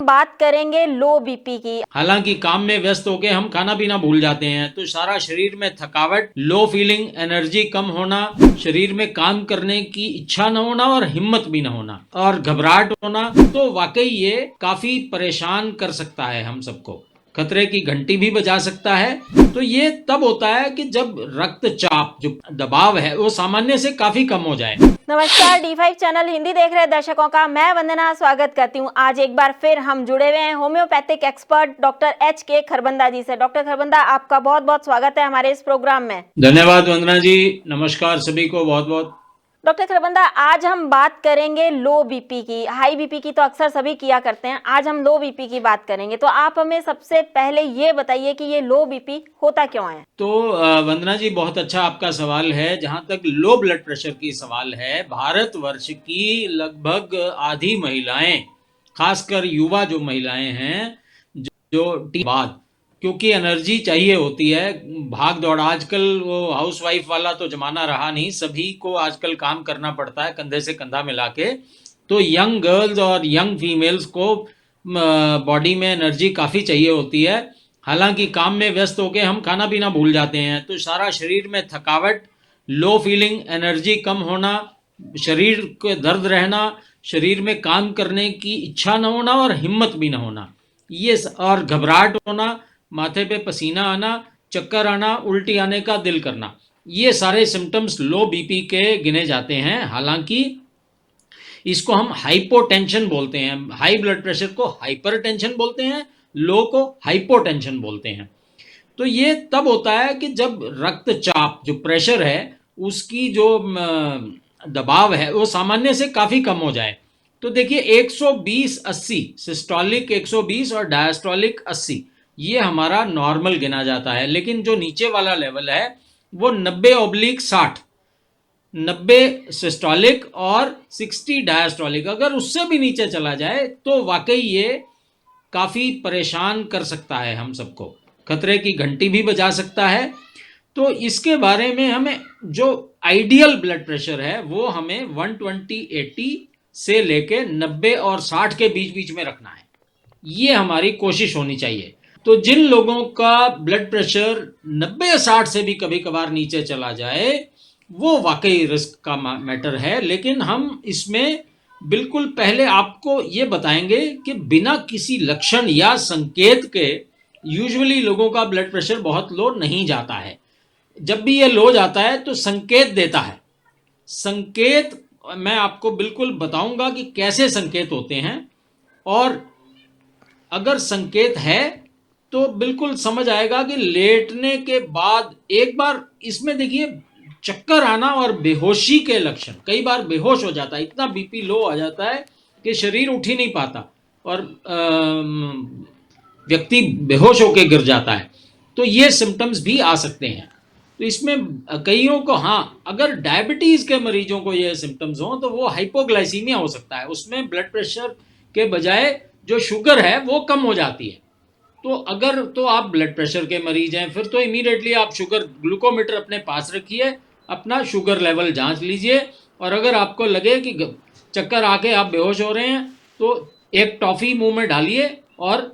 बात करेंगे लो बीपी की। हालांकि काम में व्यस्त होकर हम खाना पीना भूल जाते हैं तो सारा शरीर में थकावट, लो फीलिंग, एनर्जी कम होना, शरीर में काम करने की इच्छा न होना और हिम्मत भी न होना और घबराहट होना, तो वाकई ये काफी परेशान कर सकता है हम सबको, खतरे की घंटी भी बजा सकता है। तो ये तब होता है कि जब रक्तचाप, जो दबाव है, वो सामान्य से काफी कम हो जाए। नमस्कार, D5 चैनल हिंदी देख रहे दर्शकों का मैं वंदना स्वागत करती हूँ। आज एक बार फिर हम जुड़े हुए हैं homeopathic expert doctor H.K. Kharbanda ji से। डॉक्टर खरबंदा, आपका बहुत बहुत स्वागत है हमारे इस प्रोग्राम में। धन्यवाद वंदना जी, नमस्कार सभी को बहुत बहुत। डॉक्टर खरबंदा, आज हम बात करेंगे लो बीपी की। हाई बीपी की तो अक्सर सभी किया करते हैं, आज हम लो बीपी की बात करेंगे। तो आप हमें सबसे पहले ये बताइए कि ये लो बीपी होता क्यों है। तो वंदना जी, बहुत अच्छा आपका सवाल है। जहां तक लो ब्लड प्रेशर की सवाल है, भारतवर्ष की लगभग आधी महिलाएं, खासकर युवा जो महिलाएं हैं, जो बाद, क्योंकि एनर्जी चाहिए होती है, भाग दौड़, आजकल वो हाउसवाइफ वाला तो जमाना रहा नहीं, सभी को आजकल काम करना पड़ता है कंधे से कंधा मिला के। तो यंग गर्ल्स और यंग फीमेल्स को बॉडी में एनर्जी काफ़ी चाहिए होती है। हालांकि काम में व्यस्त होकर हम खाना पीना भूल जाते हैं तो सारा शरीर में थकावट, लो फीलिंग, एनर्जी कम होना, शरीर के दर्द रहना, शरीर में काम करने की इच्छा न होना और हिम्मत भी न होना, ये और घबराहट होना, माथे पे पसीना आना, चक्कर आना, उल्टी आने का दिल करना, ये सारे सिम्टम्स लो बीपी के गिने जाते हैं। हालांकि इसको हम हाइपोटेंशन बोलते हैं। हाई ब्लड प्रेशर को हाइपरटेंशन बोलते हैं, लो को हाइपोटेंशन बोलते हैं। तो ये तब होता है कि जब रक्तचाप, जो प्रेशर है, उसकी जो दबाव है, वो सामान्य से काफ़ी कम हो जाए। तो देखिए 120/80 सिस्टोलिक 120 और डायस्टोलिक 80, ये हमारा नॉर्मल गिना जाता है। लेकिन जो नीचे वाला लेवल है वो 90/60, 90 सिस्टोलिक और 60 डायस्टोलिक, अगर उससे भी नीचे चला जाए तो वाकई ये काफ़ी परेशान कर सकता है हम सबको, खतरे की घंटी भी बजा सकता है। तो इसके बारे में हमें जो आइडियल ब्लड प्रेशर है वो हमें 120/80 से लेके 90 और 60 के बीच बीच में रखना है, ये हमारी कोशिश होनी चाहिए। तो जिन लोगों का ब्लड प्रेशर 90-60 से भी कभी कभार नीचे चला जाए, वो वाकई रिस्क का मैटर है। लेकिन हम इसमें बिल्कुल पहले आपको ये बताएंगे कि बिना किसी लक्षण या संकेत के यूजुअली लोगों का ब्लड प्रेशर बहुत लो नहीं जाता है। जब भी ये लो जाता है तो संकेत देता है। संकेत मैं आपको बिल्कुल बताऊंगा कि कैसे संकेत होते हैं, और अगर संकेत है तो बिल्कुल समझ आएगा कि लेटने के बाद एक बार इसमें देखिए चक्कर आना और बेहोशी के लक्षण, कई बार बेहोश हो जाता है, इतना बीपी लो आ जाता है कि शरीर उठ ही नहीं पाता और व्यक्ति बेहोश होकर गिर जाता है। तो ये सिम्टम्स भी आ सकते हैं। तो इसमें कईयों को, हाँ, अगर डायबिटीज़ के मरीजों को ये सिम्टम्स हों तो वो हाइपोग्लाइसीमिया हो सकता है, उसमें ब्लड प्रेशर के बजाय जो शुगर है वो कम हो जाती है। तो अगर तो आप ब्लड प्रेशर के मरीज हैं, फिर तो इमीडिएटली आप शुगर ग्लूकोमीटर अपने पास रखिए, अपना शुगर लेवल जांच लीजिए, और अगर आपको लगे कि चक्कर आके आप बेहोश हो रहे हैं तो एक टॉफ़ी मुंह में डालिए और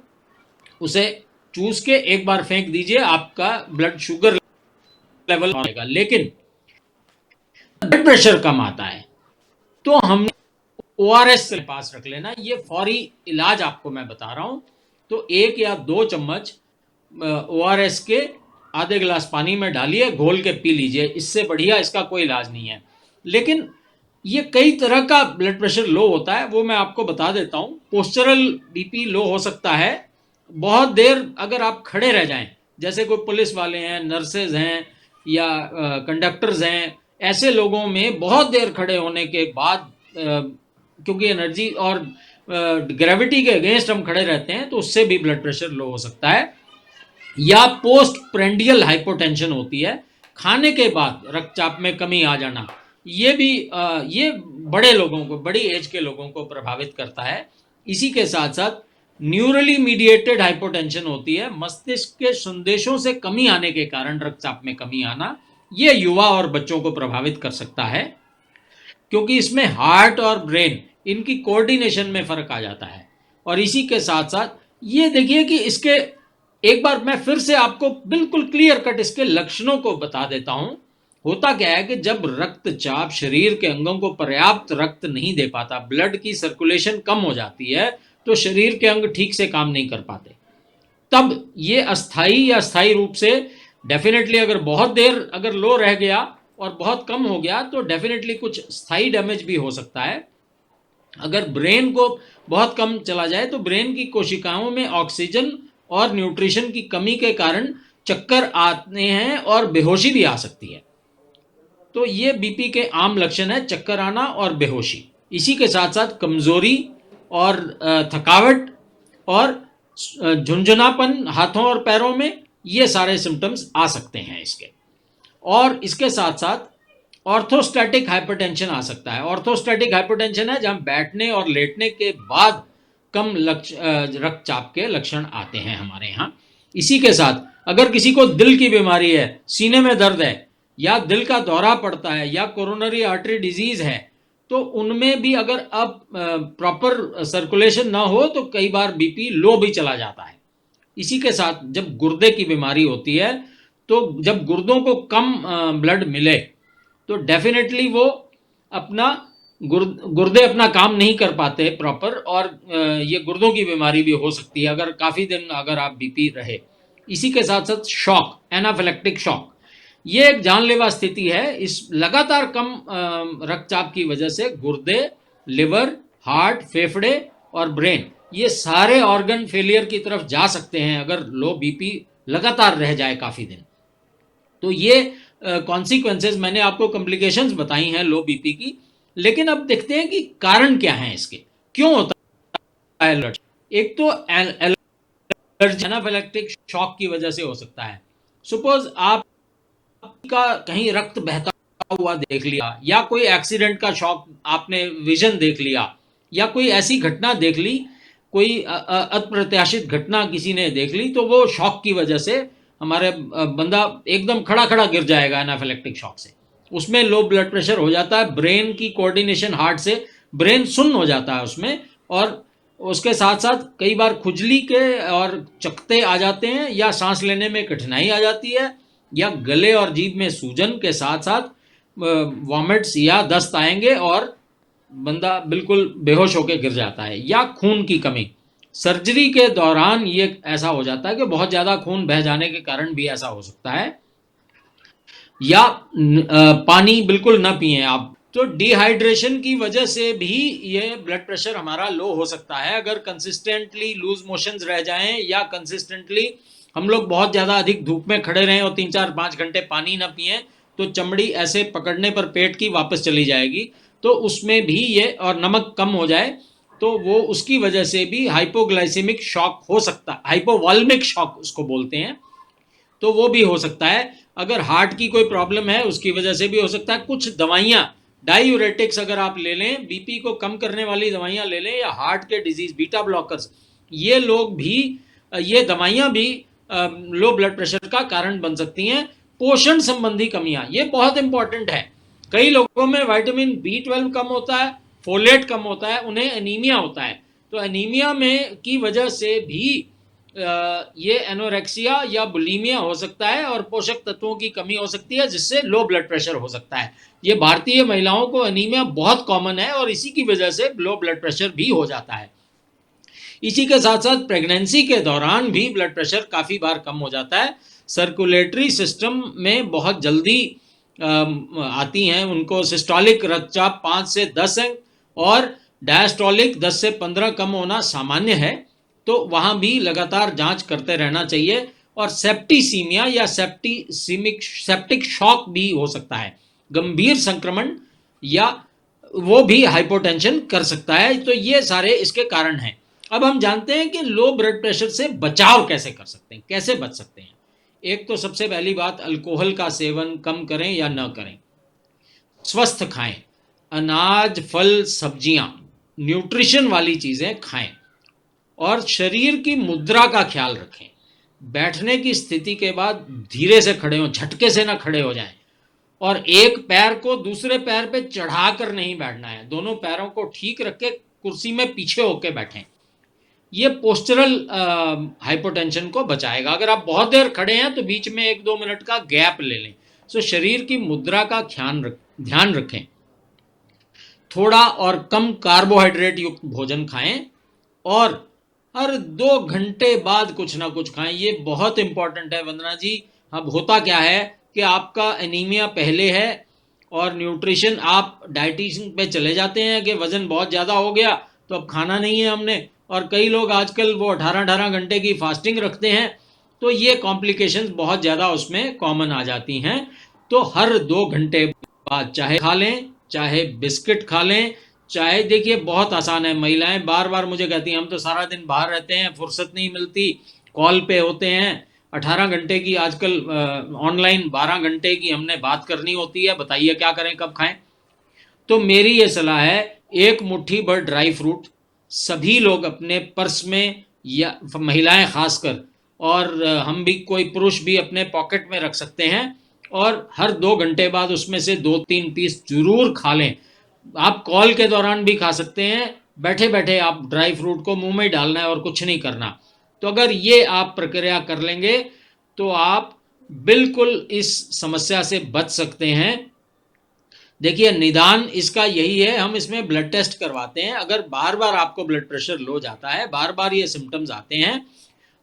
उसे चूस के एक बार फेंक दीजिए, आपका ब्लड शुगर लेवल आएगा। लेकिन ब्लड प्रेशर कम आता है तो हम ORS से पास रख लेना, ये फौरी इलाज आपको मैं बता रहा हूं। तो 1 या 2 चम्मच ORS के आधे गिलास पानी में डालिए, घोल के पी लीजिए, इससे बढ़िया इसका कोई इलाज नहीं है। लेकिन ये कई तरह का ब्लड प्रेशर लो होता है, वो मैं आपको बता देता हूँ। पोस्चरल बीपी लो हो सकता है, बहुत देर अगर आप खड़े रह जाएं, जैसे कोई पुलिस वाले हैं, नर्सेज हैं या कंडक्टर्स हैं, ऐसे लोगों में बहुत देर खड़े होने के बाद क्योंकि एनर्जी और ग्रेविटी के अगेंस्ट हम खड़े रहते हैं तो उससे भी ब्लड प्रेशर लो हो सकता है। या पोस्ट प्रेंडियल हाइपोटेंशन होती है, खाने के बाद रक्तचाप में कमी आ जाना, ये भी ये बड़े लोगों को, बड़ी एज के लोगों को प्रभावित करता है। इसी के साथ साथ न्यूरली मीडिएटेड हाइपोटेंशन होती है, मस्तिष्क के संदेशों से कमी आने के कारण रक्तचाप में कमी आना, ये युवा और बच्चों को प्रभावित कर सकता है, क्योंकि इसमें हार्ट और ब्रेन, इनकी कोऑर्डिनेशन में फर्क आ जाता है। और इसी के साथ साथ ये देखिए कि इसके एक बार मैं फिर से आपको बिल्कुल क्लियर कट इसके लक्षणों को बता देता हूं। होता क्या है कि जब रक्तचाप शरीर के अंगों को पर्याप्त रक्त नहीं दे पाता, ब्लड की सर्कुलेशन कम हो जाती है, तो शरीर के अंग ठीक से काम नहीं कर पाते। तब ये अस्थाई या स्थायी रूप से डेफिनेटली अगर बहुत देर अगर लो रह गया और बहुत कम हो गया तो डेफिनेटली कुछ स्थायी डैमेज भी हो सकता है। अगर ब्रेन को बहुत कम चला जाए तो ब्रेन की कोशिकाओं में ऑक्सीजन और न्यूट्रिशन की कमी के कारण चक्कर आते हैं और बेहोशी भी आ सकती है। तो ये बीपी के आम लक्षण है, चक्कर आना और बेहोशी। इसी के साथ साथ कमजोरी और थकावट और झुंझुनापन हाथों और पैरों में, ये सारे सिम्टम्स आ सकते हैं इसके। और इसके साथ साथ ऑर्थोस्टैटिक हाइपरटेंशन आ सकता है। ऑर्थोस्टैटिक हाइपरटेंशन है जहां बैठने और लेटने के बाद कम रक्तचाप के लक्षण आते हैं हमारे यहाँ। इसी के साथ अगर किसी को दिल की बीमारी है, सीने में दर्द है, या दिल का दौरा पड़ता है, या कोरोनरी आर्टरी डिजीज है, तो उनमें भी अगर अब प्रॉपर सर्कुलेशन ना हो तो कई बार बीपी लो भी चला जाता है। इसी के साथ जब गुर्दे की बीमारी होती है, तो जब गुर्दों को कम ब्लड मिले तो डेफिनेटली वो अपना गुर्दे अपना काम नहीं कर पाते प्रॉपर, और ये गुर्दों की बीमारी भी हो सकती है अगर काफ़ी दिन अगर आप बीपी रहे। इसी के साथ साथ शॉक, एनाफिलेक्टिक शॉक, ये एक जानलेवा स्थिति है। इस लगातार कम रक्तचाप की वजह से गुर्दे, लिवर, हार्ट, फेफड़े और ब्रेन, ये सारे ऑर्गन फेलियर की तरफ जा सकते हैं अगर लो बीपी लगातार रह जाए काफ़ी दिन। तो ये कॉन्सिक्वेंसेस मैंने आपको कॉम्प्लिकेशंस बताई हैं लो बीपी की। लेकिन अब देखते हैं कि कारण क्या हैं इसके, क्यों होता है अलर्ट। एक तो एलर्जी, एनाफिलेक्टिक शॉक की वजह से हो सकता है। सपोज आपका कहीं रक्त बहता हुआ देख लिया, या कोई एक्सीडेंट का शॉक आपने विजन देख लिया, या कोई ऐसी घटना देख ली, कोई अप्रत्याशित घटना किसी ने देख ली, तो वो शॉक की वजह से हमारे बंदा एकदम खड़ा खड़ा गिर जाएगा एनाफिलेक्टिक शॉक से। उसमें लो ब्लड प्रेशर हो जाता है, ब्रेन की कोऑर्डिनेशन हार्ट से, ब्रेन सुन्न हो जाता है उसमें, और उसके साथ साथ कई बार खुजली के और चकत्ते आ जाते हैं, या सांस लेने में कठिनाई आ जाती है, या गले और जीभ में सूजन के साथ साथ वॉमिट्स या दस्त आएंगे और बंदा बिल्कुल बेहोश होकर गिर जाता है। या खून की कमी, सर्जरी के दौरान ये ऐसा हो जाता है कि बहुत ज़्यादा खून बह जाने के कारण भी ऐसा हो सकता है। या पानी बिल्कुल ना पिए आप, तो डिहाइड्रेशन की वजह से भी ये ब्लड प्रेशर हमारा लो हो सकता है। अगर कंसिस्टेंटली लूज मोशंस रह जाएं, या कंसिस्टेंटली हम लोग बहुत ज़्यादा अधिक धूप में खड़े रहें और 3-4-5 घंटे पानी ना पिए, तो चमड़ी ऐसे पकड़ने पर पेट की वापस चली जाएगी, तो उसमें भी ये, और नमक कम हो जाए तो वो उसकी वजह से भी हाइपोग्लाइसेमिक शॉक हो सकता है, हाइपोवॉल्मिक शॉक उसको बोलते हैं, तो वो भी हो सकता है। अगर हार्ट की कोई प्रॉब्लम है उसकी वजह से भी हो सकता है। कुछ दवाइयाँ, डायूरेटिक्स अगर आप ले लें, बीपी को कम करने वाली दवाइयाँ ले लें, या हार्ट के डिजीज, बीटा ब्लॉकर्स, ये लोग भी, ये दवाइयाँ भी लो ब्लड प्रेशर का कारण बन सकती हैं। पोषण संबंधी कमियां, ये बहुत इंपॉर्टेंट है। कई लोगों में विटामिन B12 कम होता है, फोलेट कम होता है, उन्हें एनीमिया होता है। तो एनीमिया में की वजह से भी ये एनोरेक्सिया या बुलीमिया हो सकता है, और पोषक तत्वों की कमी हो सकती है, जिससे लो ब्लड प्रेशर हो सकता है। ये भारतीय महिलाओं को एनीमिया बहुत कॉमन है, और इसी की वजह से लो ब्लड प्रेशर भी हो जाता है। इसी के साथ साथ प्रेगनेंसी के दौरान भी ब्लड प्रेशर काफ़ी बार कम हो जाता है। सर्कुलेटरी सिस्टम में बहुत जल्दी आती हैं, उनको सिस्टोलिक रक्तचाप 5 से 10 है, और डायस्टोलिक 10 से 15 कम होना सामान्य है। तो वहाँ भी लगातार जांच करते रहना चाहिए। और सेप्टिसीमिया या सेप्टिक शॉक भी हो सकता है, गंभीर संक्रमण, या वो भी हाइपोटेंशन कर सकता है। तो ये सारे इसके कारण हैं। अब हम जानते हैं कि लो ब्लड प्रेशर से बचाव कैसे कर सकते हैं, कैसे बच सकते हैं। एक तो सबसे पहली बात, अल्कोहल का सेवन कम करें या न करें, स्वस्थ खाएं, अनाज, फल, सब्जियां, न्यूट्रिशन वाली चीज़ें खाएं, और शरीर की मुद्रा का ख्याल रखें। बैठने की स्थिति के बाद धीरे से खड़े हों, झटके से ना खड़े हो जाएं, और एक पैर को दूसरे पैर पे चढ़ाकर नहीं बैठना है, दोनों पैरों को ठीक रख के कुर्सी में पीछे होके बैठें। ये पोस्चरल हाइपोटेंशन को बचाएगा। अगर आप बहुत देर खड़े हैं तो बीच में 1-2 मिनट का गैप ले लें। सो शरीर की मुद्रा का ध्यान रखें। थोड़ा और कम कार्बोहाइड्रेट युक्त भोजन खाएं और हर 2 घंटे बाद कुछ ना कुछ खाएं। ये बहुत इंपॉर्टेंट है वंदना जी। अब होता क्या है कि आपका एनीमिया पहले है और न्यूट्रिशन, आप डाइटिशियन पे चले जाते हैं कि वजन बहुत ज़्यादा हो गया तो अब खाना नहीं है हमने, और कई लोग आजकल वो 18-18 घंटे की फास्टिंग रखते हैं, तो ये कॉम्प्लिकेशंस बहुत ज़्यादा उसमें कॉमन आ जाती हैं। तो हर 2 घंटे बाद चाहे खा लें, चाहे बिस्किट खा लें, चाहे, देखिए बहुत आसान है। महिलाएं बार बार मुझे कहती हैं हम तो सारा दिन बाहर रहते हैं, फुर्सत नहीं मिलती, कॉल पे होते हैं, 18 घंटे की आजकल ऑनलाइन 12 घंटे की हमने बात करनी होती है, बताइए क्या करें, कब खाएं। तो मेरी ये सलाह है, एक मुट्ठी भर ड्राई फ्रूट सभी लोग अपने पर्स में, या महिलाएं खासकर, और हम भी, कोई पुरुष भी अपने पॉकेट में रख सकते हैं, और हर 2 घंटे बाद उसमें से 2-3 पीस जरूर खा लें। आप कॉल के दौरान भी खा सकते हैं, बैठे बैठे आप ड्राई फ्रूट को मुंह में डालना है और कुछ नहीं करना। तो अगर ये आप प्रक्रिया कर लेंगे तो आप बिल्कुल इस समस्या से बच सकते हैं। देखिए निदान इसका यही है, हम इसमें ब्लड टेस्ट करवाते हैं। अगर बार बार आपको ब्लड प्रेशर लो जाता है, बार बार ये सिम्टम्स आते हैं,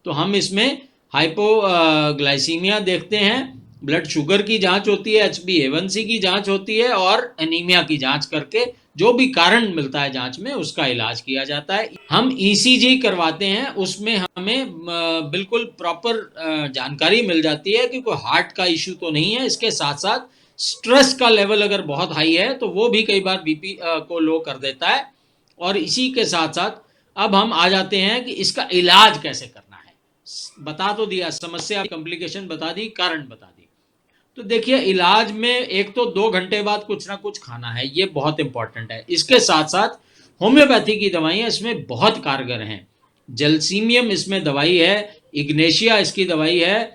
तो हम इसमें हाइपोग्लाइसीमिया देखते हैं, ब्लड शुगर की जांच होती है, HbA1c की जांच होती है, और एनीमिया की जांच करके जो भी कारण मिलता है जांच में उसका इलाज किया जाता है। हम ECG करवाते हैं, उसमें हमें बिल्कुल प्रॉपर जानकारी मिल जाती है कि कोई हार्ट का इश्यू तो नहीं है। इसके साथ साथ स्ट्रेस का लेवल अगर बहुत हाई है तो वो भी कई बार BP को लो कर देता है। और इसी के साथ साथ अब हम आ जाते हैं कि इसका इलाज कैसे करना है। बता तो दिया, समस्या, कॉम्प्लिकेशन बता दी, कारण बता दी। तो देखिए इलाज में एक तो 2 घंटे बाद कुछ ना कुछ खाना है, ये बहुत इंपॉर्टेंट है। इसके साथ साथ होम्योपैथी की दवाइयाँ इसमें बहुत कारगर हैं। जलसीमियम इसमें दवाई है, इग्नेशिया इसकी दवाई है,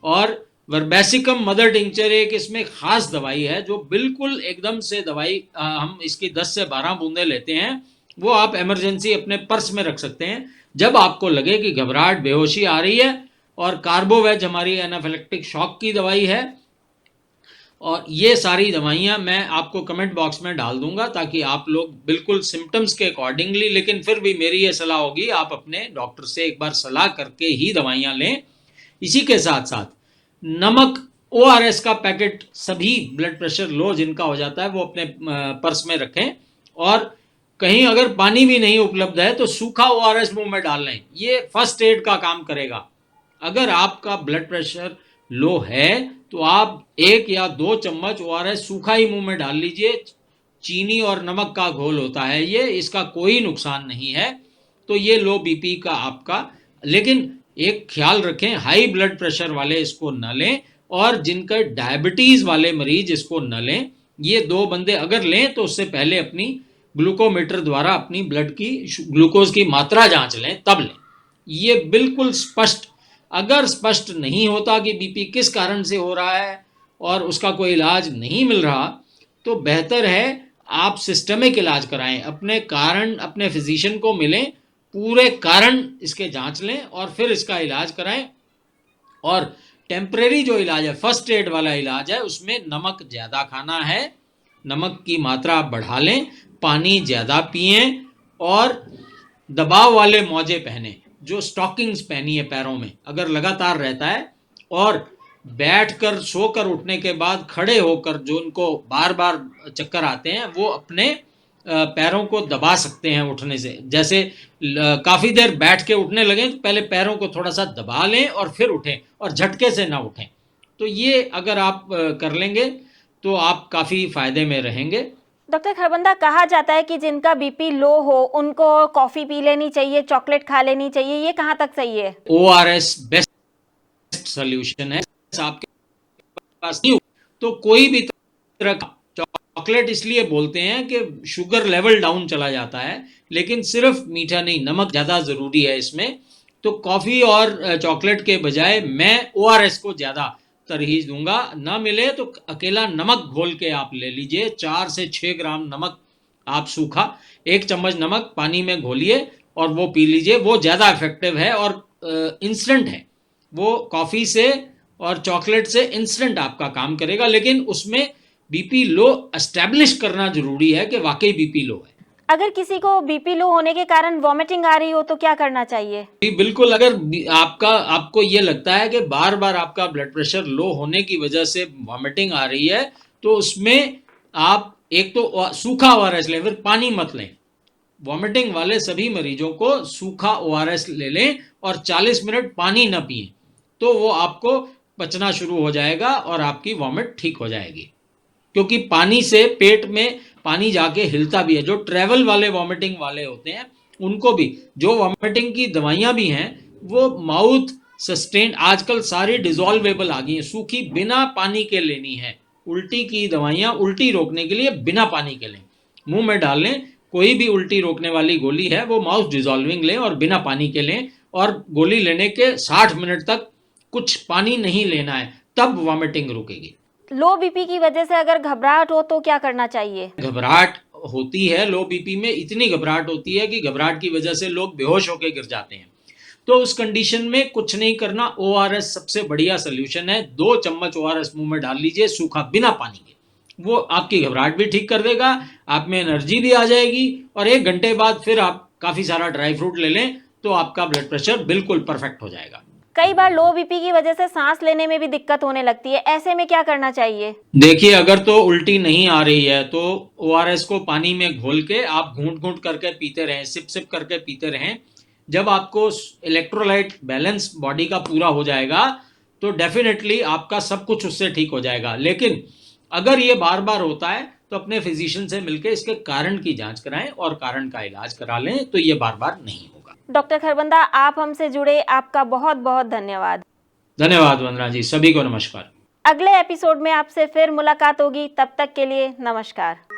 और वर्बैसिकम मदर टिंचर एक इसमें खास दवाई है जो बिल्कुल एकदम से दवाई, हम इसकी 10 से 12 बूंदे लेते हैं, वो आप इमरजेंसी अपने पर्स में रख सकते हैं। जब आपको लगे कि घबराहट, बेहोशी आ रही है, और कार्बोवेज हमारी एनाफिलेक्टिक शॉक की दवाई है, और ये सारी दवाइयाँ मैं आपको कमेंट बॉक्स में डाल दूंगा ताकि आप लोग बिल्कुल सिम्टम्स के अकॉर्डिंगली, लेकिन फिर भी मेरी ये सलाह होगी आप अपने डॉक्टर से एक बार सलाह करके ही दवाइयाँ लें। इसी के साथ साथ नमक, ORS का पैकेट सभी ब्लड प्रेशर लो जिनका हो जाता है वो अपने पर्स में रखें, और कहीं अगर पानी भी नहीं उपलब्ध है तो सूखा ORS मुंह में डाल लें, ये फर्स्ट एड का काम करेगा। अगर आपका ब्लड प्रेशर लो है तो आप 1 या 2 चम्मच ORS सूखा ही मुंह में डाल लीजिए। चीनी और नमक का घोल होता है ये, इसका कोई नुकसान नहीं है। तो ये लो BP का आपका, लेकिन एक ख्याल रखें, हाई ब्लड प्रेशर वाले इसको न लें, और जिनका डायबिटीज वाले मरीज इसको न लें। ये 2 बंदे अगर लें तो उससे पहले अपनी ग्लूकोमीटर द्वारा अपनी ब्लड की ग्लूकोज की मात्रा जांच लें, तब लें। ये बिल्कुल स्पष्ट, अगर स्पष्ट नहीं होता कि BP किस कारण से हो रहा है और उसका कोई इलाज नहीं मिल रहा, तो बेहतर है आप सिस्टमिक इलाज कराएं, अपने कारण अपने फिजिशियन को मिलें, पूरे कारण इसके जांच लें और फिर इसका इलाज कराएं। और टेम्परेरी जो इलाज है, फर्स्ट एड वाला इलाज है, उसमें नमक ज़्यादा खाना है, नमक की मात्रा आप बढ़ा लें, पानी ज़्यादा पिएं, और दबाव वाले मोजे पहने, जो स्टॉकिंग्स पहनी है पैरों में, अगर लगातार रहता है, और बैठकर सोकर उठने के बाद खड़े होकर जो उनको बार बार चक्कर आते हैं वो अपने पैरों को दबा सकते हैं उठने से। जैसे काफ़ी देर बैठ के उठने लगें तो पहले पैरों को थोड़ा सा दबा लें और फिर उठें, और झटके से ना उठें। तो ये अगर आप कर लेंगे तो आप काफ़ी फ़ायदे में रहेंगे। डॉक्टर खरबंदा, कहा जाता है कि जिनका BP लो हो उनको कॉफ़ी पी लेनी चाहिए, चॉकलेट खा लेनी चाहिए, ये कहाँ तक सही है? ORS बेस्ट सोल्यूशन है। आपके पास नहीं हो तो कोई भी तरह का चॉकलेट, इसलिए बोलते हैं कि शुगर लेवल डाउन चला जाता है, लेकिन सिर्फ मीठा नहीं, नमक ज़्यादा ज़रूरी है इसमें। तो कॉफ़ी और चॉकलेट के बजाय मैं ORS को ज़्यादा तरजीह दूंगा। ना मिले तो अकेला नमक घोल के आप ले लीजिए, 4 से 6 ग्राम नमक आप सूखा, 1 चम्मच नमक पानी में घोलिए, और वो पी लीजिए, वो ज़्यादा इफेक्टिव है और इंस्टेंट है। वो कॉफ़ी से और चॉकलेट से इंस्टेंट आपका काम करेगा, लेकिन उसमें बीपी लो एस्टेब्लिश करना जरूरी है कि वाकई बीपी लो है। अगर किसी को बीपी लो होने के कारण वॉमिटिंग आ रही हो तो क्या करना चाहिए? जी बिल्कुल, अगर आपको ये लगता है कि बार बार आपका ब्लड प्रेशर लो होने की वजह से वॉमिटिंग आ रही है, तो उसमें आप एक तो सूखा ओआरएस लें, फिर पानी मत लें। वॉमिटिंग वाले सभी मरीजों को सूखा ओआरएस ले लें और 40 मिनट पानी न पिए, तो वो आपको पचना शुरू हो जाएगा और आपकी वॉमिट ठीक हो जाएगी। क्योंकि पानी से पेट में पानी जाके हिलता भी है। जो ट्रेवल वाले वॉमिटिंग वाले होते हैं उनको भी, जो वॉमिटिंग की दवाइयां भी हैं, वो माउथ सस्टेन, आजकल सारी डिजोल्वेबल आ गई हैं, सूखी बिना पानी के लेनी है। उल्टी की दवाइयां उल्टी रोकने के लिए बिना पानी के लें, मुंह में डाल लें। कोई भी उल्टी रोकने वाली गोली है वो माउथ डिजोल्विंग लें और बिना पानी के लें, और गोली लेने के 60 मिनट तक कुछ पानी नहीं लेना है, तब वॉमिटिंग रुकेगी। लो बीपी की वजह से अगर घबराहट हो तो क्या करना चाहिए? घबराहट होती है लो बीपी में, इतनी घबराहट होती है कि घबराहट की वजह से लोग बेहोश होकर गिर जाते हैं। तो उस कंडीशन में कुछ नहीं करना, ओआरएस सबसे बढ़िया सोल्यूशन है। 2 चम्मच ओआरएस मुंह में डाल लीजिए सूखा बिना पानी के, वो आपकी घबराहट भी ठीक कर देगा, आप में एनर्जी भी आ जाएगी, और 1 घंटे बाद फिर आप काफी सारा ड्राई फ्रूट ले लें तो आपका ब्लड प्रेशर बिल्कुल परफेक्ट हो जाएगा। कई बार लो बीपी की वजह से सांस लेने में भी दिक्कत होने लगती है, ऐसे में क्या करना चाहिए? देखिए, अगर तो उल्टी नहीं आ रही है तो ओआरएस को पानी में घोल के आप घूंट घूंट करके पीते रहें, सिप सिप करके पीते रहें। जब आपको इलेक्ट्रोलाइट बैलेंस बॉडी का पूरा हो जाएगा तो डेफिनेटली आपका सब कुछ उससे ठीक हो जाएगा। लेकिन अगर ये बार बार होता है तो अपने फिजिशियन से मिलकर इसके कारण की जांच कराएं और कारण का इलाज करा लें, तो ये बार बार नहीं होगा। डॉक्टर खरबंदा, आप हमसे जुड़े, आपका बहुत बहुत धन्यवाद। धन्यवाद वंदना जी, सभी को नमस्कार। अगले एपिसोड में आपसे फिर मुलाकात होगी, तब तक के लिए नमस्कार।